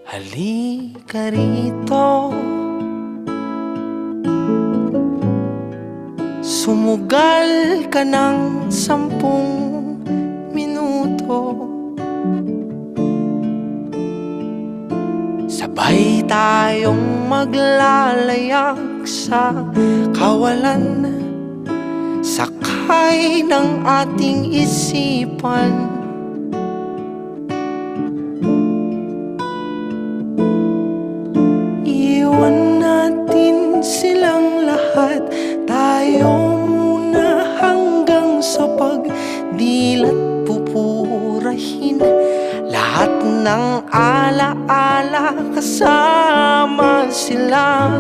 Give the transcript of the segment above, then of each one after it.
Halika rito, sumugal ka ng 10 minuto. Sabay tayong maglalayag sa kawalan, sakay ng ating isipan. Iwan natin silang lahat, tayo muna hanggang sa pagdilat pupurahin lahat ng alaala, kasama sila.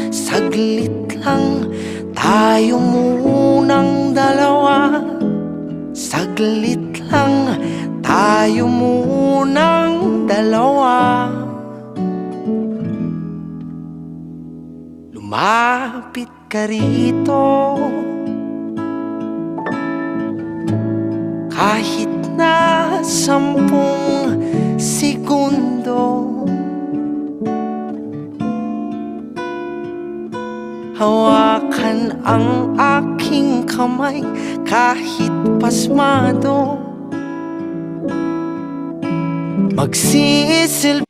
Saglit lang tayo munang dalawa, saglit lang tayo munang dalawa. Lumapit ka rito, kahit na 10 segundo. Hawakan ang aking kamay kahit pasmado. Magsisilbi